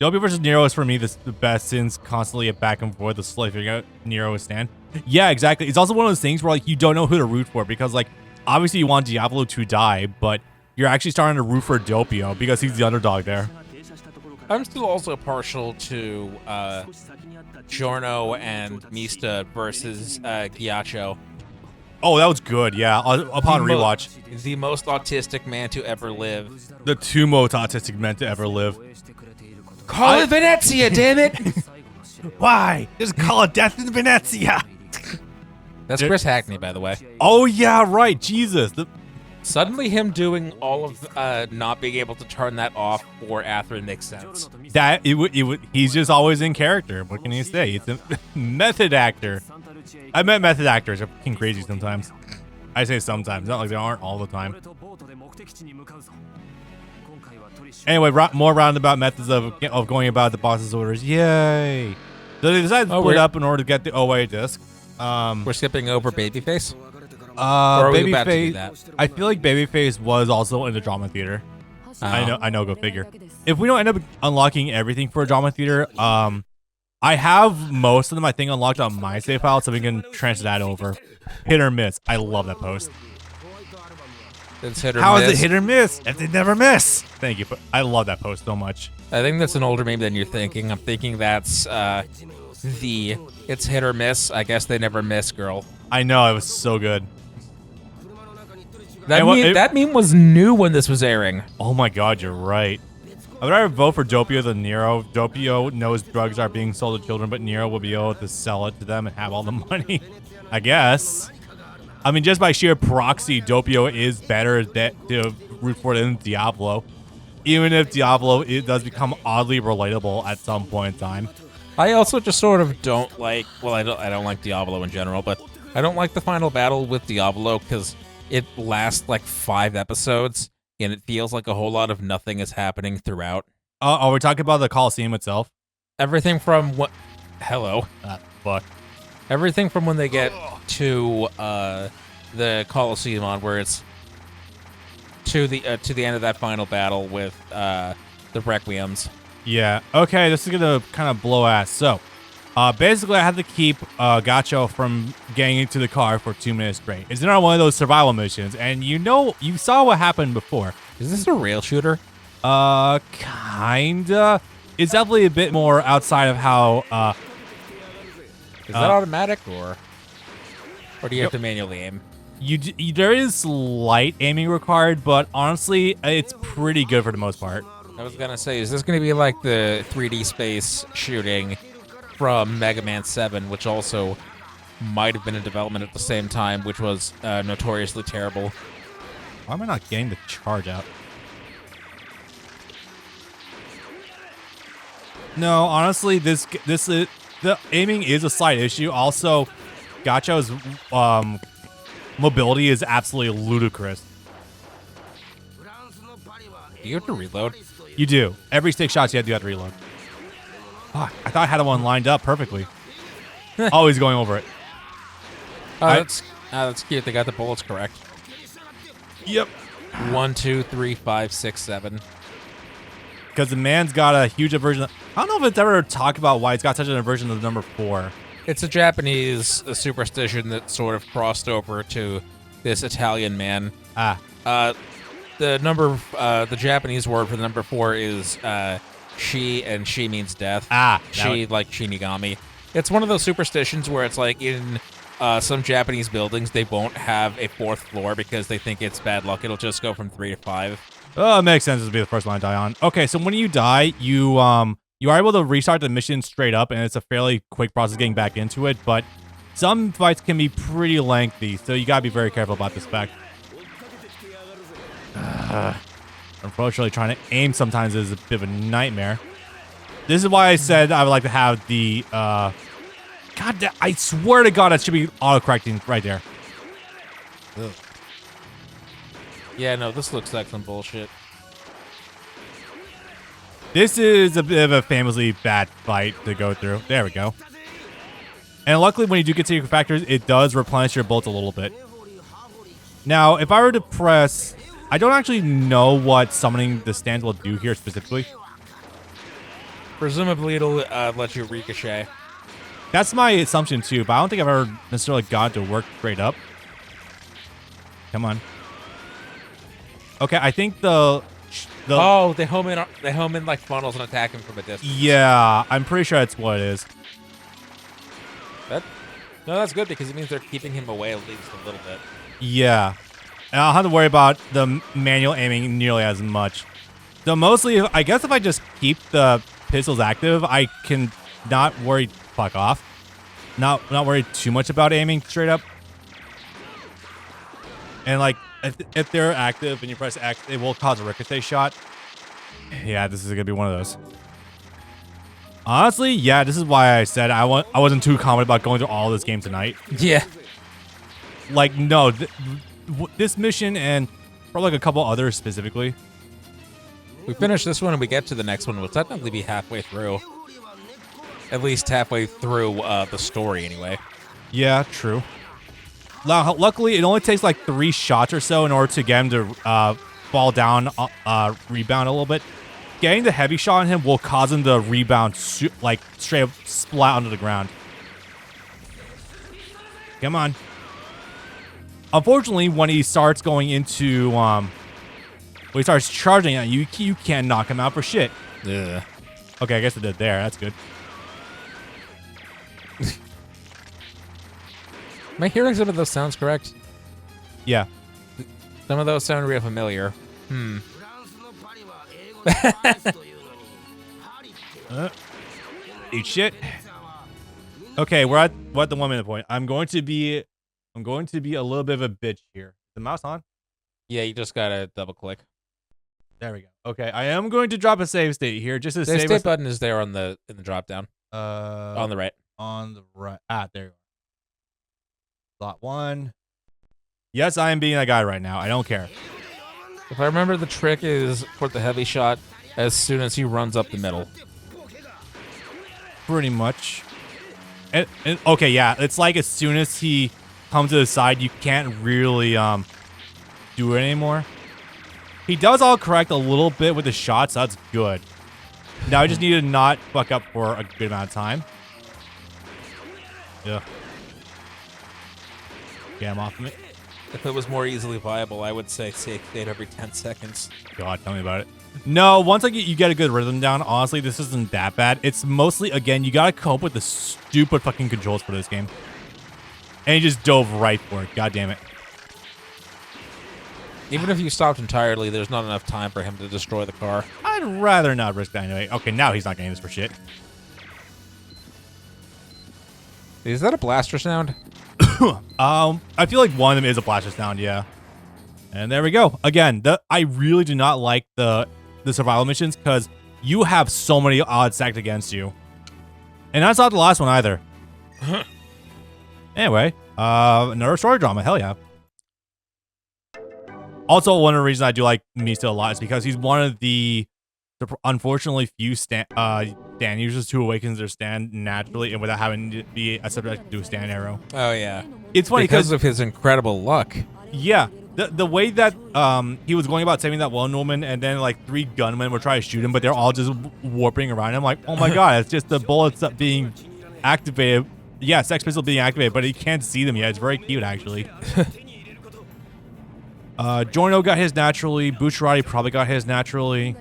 Doppio versus Nero is for me the best since constantly a back and forth, the slowly figuring out Nero's stand. Yeah, exactly. It's also one of those things where like you don't know who to root for because like obviously you want Diavolo to die, but you're actually starting to root for Doppio because he's the underdog there. I'm still also partial to Giorno and Mista versus Ghaccio. Oh, that was good. Yeah, upon rewatch, the most autistic man to ever live. The two most autistic men to ever live. Call it Venezia, damn it! Why? Just call it Death in Venezia. That's Chris Hackney, by the way. Oh yeah, right. Jesus. Suddenly, him doing all of not being able to turn that off for Athrun makes sense. That he's just always in character. What can you say? It's a method actor. I met method actors are fucking crazy sometimes. I say sometimes, not like they aren't all the time. Anyway, more roundabout methods of going about the boss's orders. Yay! So they decided to split up in order to get the OA disc. We're skipping over Babyface. Babyface. I feel like Babyface was also in the drama theater. I know. Go figure. If we don't end up unlocking everything for a drama theater, I have most of them I think unlocked on my save file, so we can transfer that over. Hit or miss. I love that post. It's hit or How miss. is it hit or miss if they never miss? Thank you. I love that post so much. I think that's an older meme than you're thinking. I'm thinking that's it's hit or miss. I guess they never miss, girl. I know, it was so good. That meme was new when this was airing. Oh my god, you're right. I would rather vote for Doppio than Nero. Doppio knows drugs are being sold to children, but Nero will be able to sell it to them and have all the money. I guess. I mean, just by sheer proxy, Doppio is better to root for than Diavolo. Even if Diavolo does become oddly relatable at some point in time. I also just sort of don't like, well, I don't like Diavolo in general, but I don't like the final battle with Diavolo because it lasts like 5 episodes and it feels like a whole lot of nothing is happening throughout. Are we talking about the Coliseum itself? Everything from what? Hello. Fuck. Everything from when they get to the Coliseum on, where it's to the end of that final battle with the Requiems. Yeah. Okay, this is gonna kind of blow ass. So, basically, I had to keep Ghaccio from getting into the car for 2 minutes straight. It's not one of those survival missions, and you saw what happened before. Is this a rail shooter? Kinda. It's definitely a bit more outside of how. Is that automatic or do you have to manually aim? There is slight aiming required, but honestly, it's pretty good for the most part. I was gonna say, is this gonna be like the 3D space shooting from Mega Man 7, which also might have been in development at the same time, which was notoriously terrible? Why am I not getting the charge out? No, honestly, the aiming is a slight issue. Also, Ghacccio's mobility is absolutely ludicrous. Do you have to reload? You do. Every 6 shots you have to reload. Fuck, I thought I had one lined up perfectly. Always going over it. Oh, that's cute. They got the bullets correct. Yep. 1, 2, 3, 5, 6, 7. Because the man's got a huge aversion. I don't know if it's ever talked about why it's got such an aversion to the number 4. It's a Japanese superstition that sort of crossed over to this Italian man. The Japanese word for the number 4 is shi, and shi means death. Shi, like Shinigami. It's one of those superstitions where it's like in some Japanese buildings, they won't have a 4th floor because they think it's bad luck. It'll just go from 3 to 5. Oh, it makes sense to be the first one to die on. Okay, so when you die, you are able to restart the mission straight up, and it's a fairly quick process getting back into it, but some fights can be pretty lengthy, so you gotta be very careful about the spec. Unfortunately, trying to aim sometimes is a bit of a nightmare. This is why I said I would like to have the, God, I swear to God, that should be auto-correcting right there. Ugh. Yeah, no, this looks like some bullshit. This is a bit of a famously bad fight to go through. There we go. And luckily, when you do get to your factors, it does replenish your bullets a little bit. Now, if I were to press... I don't actually know what summoning the stands will do here specifically. Presumably, it'll let you ricochet. That's my assumption too, but I don't think I've ever necessarily got it to work straight up. Come on. Okay, I think the oh, they home in like funnels and attack him from a distance. Yeah, I'm pretty sure that's what it is. No, that's good because it means they're keeping him away at least a little bit. Yeah. And I don't have to worry about the manual aiming nearly as much. So mostly, I guess if I just keep the pistols active, I can not worry. Fuck off. Not worry too much about aiming straight up. And like, if they're active and you press X, it will cause a ricochet shot. Yeah, this is gonna be one of those. Honestly, yeah, this is why I said I wasn't too confident about going through all this game tonight. Yeah. Like, no, this mission and probably like a couple others specifically. We finish this one and we get to the next one. We'll technically be halfway through. At least halfway through the story, anyway. Yeah, true. Luckily, it only takes like 3 shots or so in order to get him to fall down, rebound a little bit. Getting the heavy shot on him will cause him to rebound, like straight up splat onto the ground. Come on. Unfortunately, when he starts going into, when he starts charging at you, you can't knock him out for shit. Yeah. Okay, I guess it did there. That's good. Am I hearing some of those sounds correct? Yeah. Some of those sound real familiar. Eat shit. Okay, we're at the 1 minute point. I'm going to be a little bit of a bitch here. Is the mouse on? Yeah, you just gotta double click. There we go. Okay, I am going to drop a save state here just to The save state button is there in the drop down. on the right. On the right. Ah, there you go. Slot 1. Yes, I am being that guy right now. I don't care. If I remember, the trick is for the heavy shot as soon as he runs up the middle. Pretty much. And okay, yeah, it's like as soon as he comes to the side, you can't really do it anymore. He does all correct a little bit with the shots. So that's good. Now I just need to not fuck up for a good amount of time. Yeah. Get him off of me. If it was more easily viable, I would say save state every 10 seconds. God, tell me about it. No, once you get a good rhythm down, honestly, this isn't that bad. It's mostly, again, you gotta cope with the stupid fucking controls for this game. And he just dove right for it. God damn it. Even if you stopped entirely, there's not enough time for him to destroy the car. I'd rather not risk that anyway. Okay, now he's not getting this for shit. Is that a blaster sound? I feel like one of them is a blaster sound, yeah. And there we go. Again, I really do not like the survival missions because you have so many odds stacked against you. And that's not the last one either. Anyway, another story drama. Hell yeah. Also, one of the reasons I do like Mista a lot is because he's one of the unfortunately few stand users who awakens their stand naturally and without having to be a subject to a stand arrow. Oh, yeah. It's funny because of his incredible luck. Yeah. The way that he was going about saving that one woman and then like 3 gunmen were trying to shoot him, but they're all just warping around him. Like, oh my god, it's just the bullets being activated. Yeah, Sex Pistol being activated, but he can't see them yet. It's very cute, actually. Giorno got his naturally. Bucciarati probably got his naturally.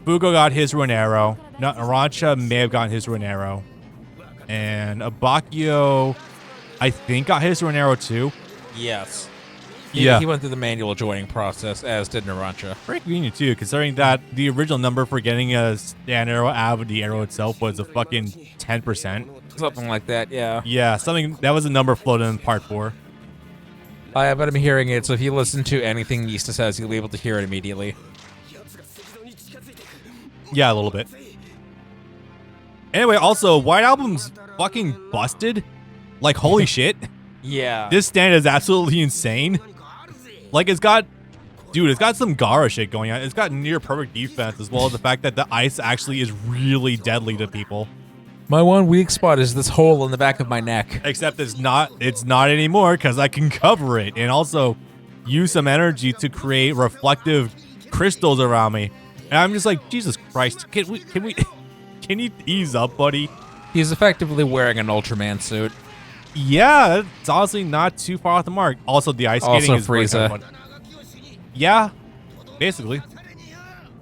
Fugo got his through an arrow. Arancha may have gotten his through an arrow. And Ghaccio, I think, got his through an arrow too. Yes. Yeah. He went through the manual joining process, as did Narancha. Pretty convenient too, considering that the original number for getting a stand arrow out of the arrow itself was a fucking 10%. Something like that, yeah. Yeah, something that was a number floated in part 4. But I'm hearing it, so if you listen to anything Mista says, you'll be able to hear it immediately. Yeah, a little bit. Anyway, also, White Album's fucking busted. Like, holy shit. Yeah. This stand is absolutely insane. Like, it's got some Gara shit going on. It's got near perfect defense, as well as the fact that the ice actually is really deadly to people. My one weak spot is this hole in the back of my neck. Except it's not anymore because I can cover it and also use some energy to create reflective crystals around me. And I'm just like, Jesus Christ, can Can you ease up, buddy? He's effectively wearing an Ultraman suit. Yeah, it's honestly not too far off the mark. Also, the ice skating is Frieza. Kind of fun. Yeah, basically.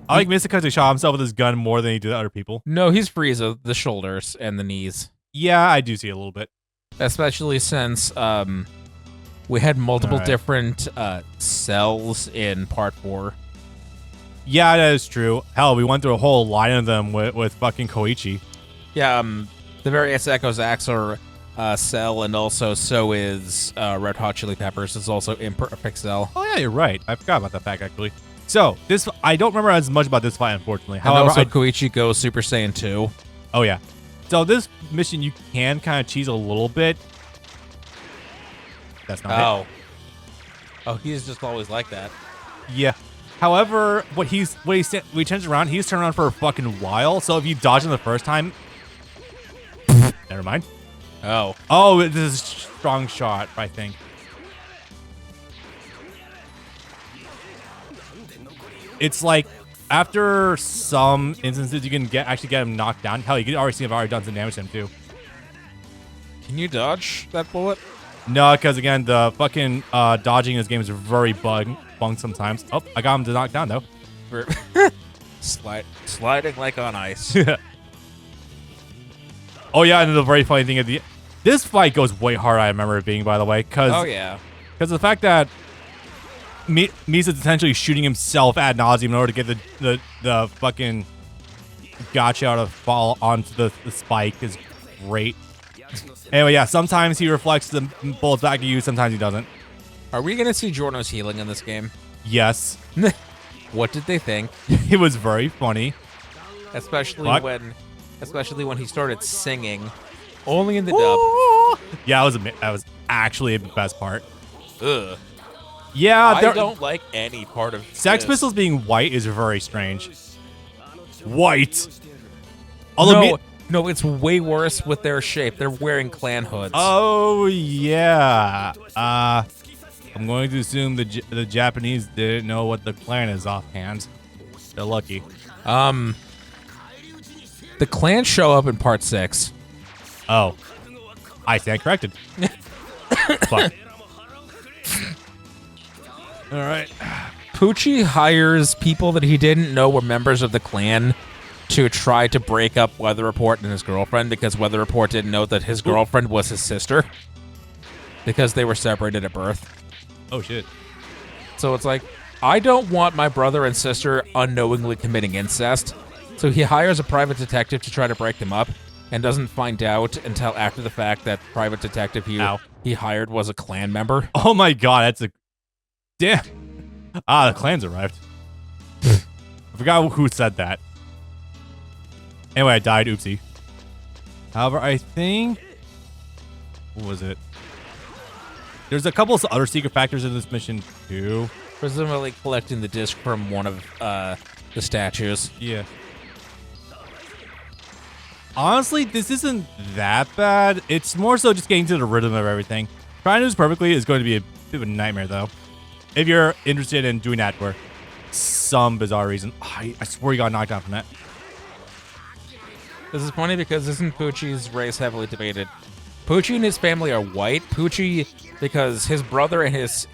I like Mista because he shot himself with his gun more than he did other people. No, he's Frieza, the shoulders and the knees. Yeah, I do see a little bit. Especially since we had multiple different cells in Part 4. Yeah, that is true. Hell, we went through a whole line of them with fucking Koichi. Yeah, the various Echo Zacks are Cell, and also so is Red Hot Chili Peppers. It's also Imperfect Cell. Oh, yeah, you're right. I forgot about that fact, actually. So, I don't remember as much about this fight, unfortunately. And also Koichi goes Super Saiyan 2. Oh, yeah. So, this mission, you can kind of cheese a little bit. That's not it. Oh, he's just always like that. Yeah. However, when he turns around, he's turned around for a fucking while. So if you dodge him the first time, never mind. Oh, this is a strong shot, I think. It's like after some instances, you can actually get him knocked down. Hell, you can already see I've already done some damage to him too. Can you dodge that bullet? No, because again, the fucking dodging in this game is very bugged sometimes. Oh, I got him to knock down though. Sliding like on ice. Oh yeah, and the very funny thing is this fight goes way harder. I remember it being, by the way, because because of the fact that Misa's essentially shooting himself ad nauseum in order to get the fucking Ghaccio to fall onto the spike is great. Anyway, yeah, sometimes he reflects the bullets back at you, sometimes he doesn't. Are we gonna see Giorno's healing in this game? Yes. What did they think? It was very funny. Especially when he started singing. Only in the dub. Yeah, that was actually the best part. Ugh. Yeah, I don't like any part of Sex Pistols being white is very strange. White. Although no, it's way worse with their shape. They're wearing clan hoods. Oh yeah. I'm going to assume the Japanese didn't know what the clan is offhand. They're lucky. The clans show up in Part 6. Oh, I stand corrected. Fuck. All right. Poochie hires people that he didn't know were members of the clan to try to break up Weather Report and his girlfriend, because Weather Report didn't know that his girlfriend was his sister, because they were separated at birth. Oh, shit. So it's like, I don't want my brother and sister unknowingly committing incest, so he hires a private detective to try to break them up, and doesn't find out until after the fact that private detective he hired was a clan member. Oh my god, that's a... Damn. The clans arrived. I forgot who said that. Anyway, I died. Oopsie. However, I think... What was it? There's a couple of other secret factors in this mission, too. Presumably collecting the disc from one of the statues. Yeah. Honestly, this isn't that bad. It's more so just getting to the rhythm of everything. Trying to do this perfectly is going to be a bit of a nightmare, though. If you're interested in doing that for some bizarre reason. I swear you got knocked out from that. This is funny because isn't Poochie's race heavily debated? Poochie and his family are white. Poochie, because his brother and his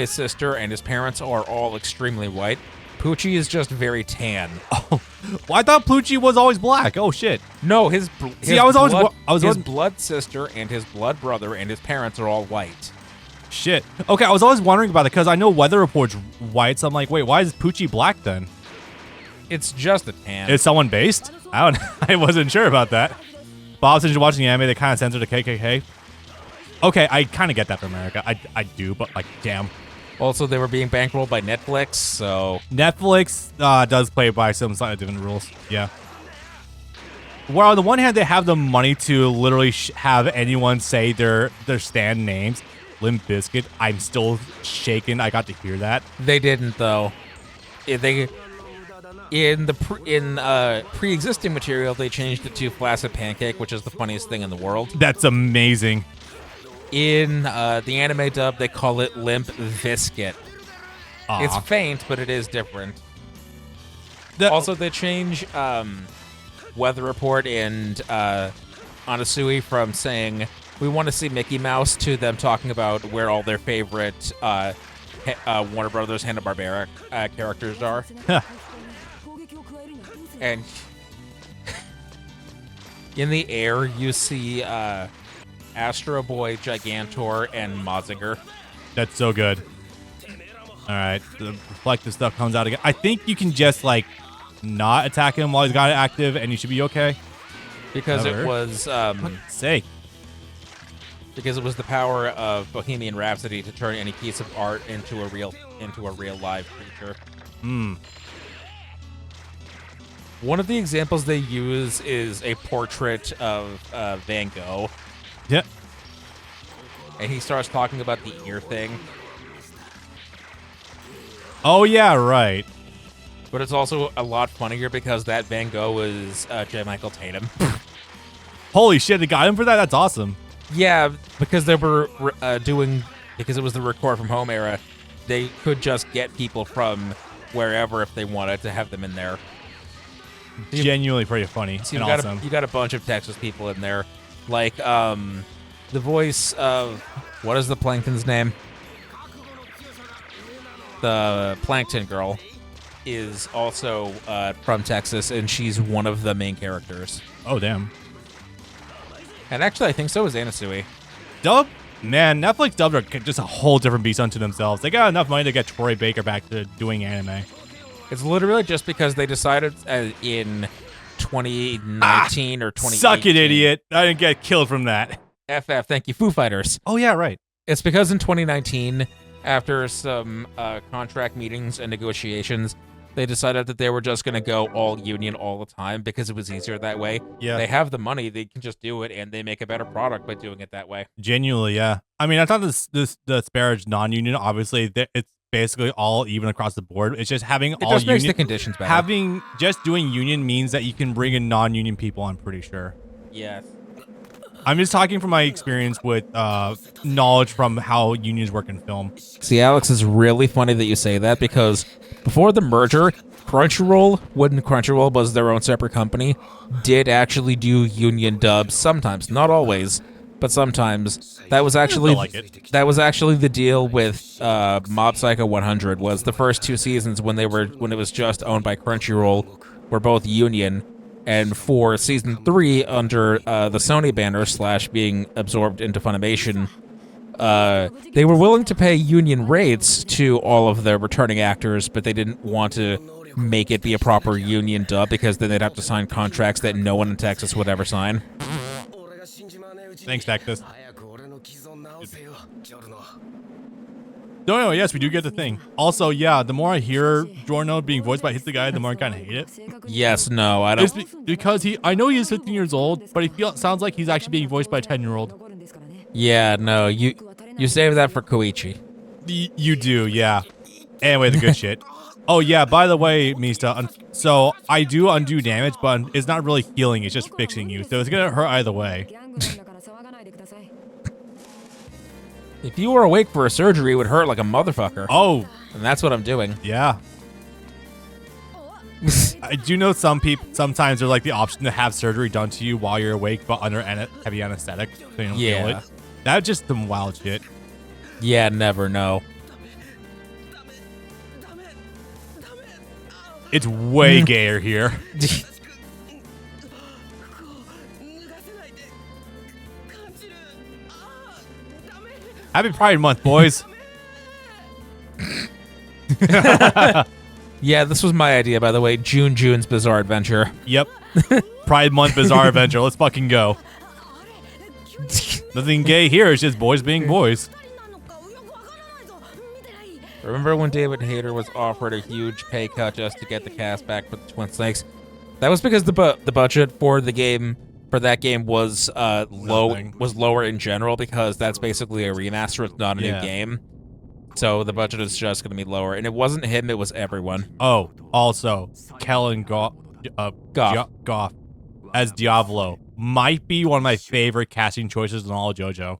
sister and his parents are all extremely white. Poochie is just very tan. Oh, well, I thought Poochie was always black. Oh shit. No, his blood sister and his blood brother and his parents are all white. Shit. Okay, I was always wondering about it because I know Weather Report's white, so I'm like, wait, why is Poochie black then? It's just a tan. Is someone based? I wasn't sure about that. Bob, since you're watching the anime, they kind of censor the KKK. Okay, I kind of get that for America. I do, but like, damn. Also, they were being bankrolled by Netflix, so... Netflix does play by some slightly different rules. Yeah. Well, on the one hand, they have the money to literally have anyone say their stand names. Limp Bizkit. I'm still shaken. I got to hear that. They didn't, though. In pre-existing material, they changed it to Flaccid Pancake, which is the funniest thing in the world. That's amazing. In the anime dub, they call it Limp Viscit. It's faint, but it is different. Also, they change weather report and Anasui from saying we want to see Mickey Mouse to them talking about where all their favorite Warner Brothers Hanna-Barbera characters are. And in the air, you see Astro Boy, Gigantor, and Mazinger. That's so good. All right, the reflective stuff comes out again. I think you can just like not attack him while he's got it active, and you should be okay. Because Never. it was sake. Because it was the power of Bohemian Rhapsody to turn any piece of art into a real live creature. One of the examples they use is a portrait of Van Gogh. Yep. And he starts talking about the ear thing. Oh, yeah, right. But it's also a lot funnier because that Van Gogh was J. Michael Tatum. Holy shit, they got him for that? That's awesome. Yeah, because they were because it was the record from home era, they could just get people from wherever if they wanted to have them in there. Genuinely pretty funny and awesome. You got a bunch of Texas people in there. Like, the voice of, what is the Plankton's name? The Plankton girl is also from Texas, and she's one of the main characters. Oh, damn. And actually, I think so is Anasui. Dub? Man, Netflix dubs are just a whole different beast unto themselves. They got enough money to get Troy Baker back to doing anime. It's literally just because they decided in 2019 or 2018. Suck it, idiot. I didn't get killed from that. Thank you, Foo Fighters. Oh, yeah, right. It's because in 2019, after some contract meetings and negotiations, they decided that they were just going to go all union all the time because it was easier that way. Yeah. They have the money, they can just do it, and they make a better product by doing it that way. Genuinely, yeah. I mean, I thought the disparage non-union, obviously, it's basically all even across the board. It's just having all just union. Makes the conditions better. Having just doing union means that you can bring in non-union people, I'm pretty sure. Yes. I'm just talking from my experience with knowledge from how unions work in film. See, Alex, it's really funny that you say that because before the merger, Crunchyroll, when Crunchyroll was their own separate company, did actually do union dubs sometimes, not always, but sometimes. That was actually the deal with Mob Psycho 100. Was the first 2 seasons when it was just owned by Crunchyroll were both union. And for season 3, under the Sony banner / being absorbed into Funimation, they were willing to pay union rates to all of the returning actors, but they didn't want to make it be a proper union dub because then they'd have to sign contracts that no one in Texas would ever sign. Thanks, Texas. No, yes, we do get the thing. Also, yeah, the more I hear Giorno being voiced by Hit the Guy, the more I kind of hate it. Yes, no, I don't. It's because I know he is 15 years old, but sounds like he's actually being voiced by a 10-year-old. Yeah, no, you save that for Koichi. You do, yeah. Anyway, the good shit. Oh, yeah, by the way, Mista, so I do undo damage, but it's not really healing, it's just fixing you, so it's gonna hurt either way. If you were awake for a surgery, it would hurt like a motherfucker. Oh. And that's what I'm doing. Yeah. I do know sometimes there's like the option to have surgery done to you while you're awake, but under heavy anesthetic, so you don't feel it. That's just some wild shit. Yeah, never know. It's way gayer here. Happy Pride Month, boys. Yeah, this was my idea, by the way. June's Bizarre Adventure. Yep. Pride Month Bizarre Adventure. Let's fucking go. Nothing gay here. It's just boys being boys. Remember when David Hayter was offered a huge pay cut just to get the cast back for the Twin Snakes? That was because the budget for the game that game was lower in general because that's basically a remaster. It's not a new game. So the budget is just going to be lower. And it wasn't him, it was everyone. Oh, also, Kellen Goff as Diavolo might be one of my favorite casting choices in all of JoJo.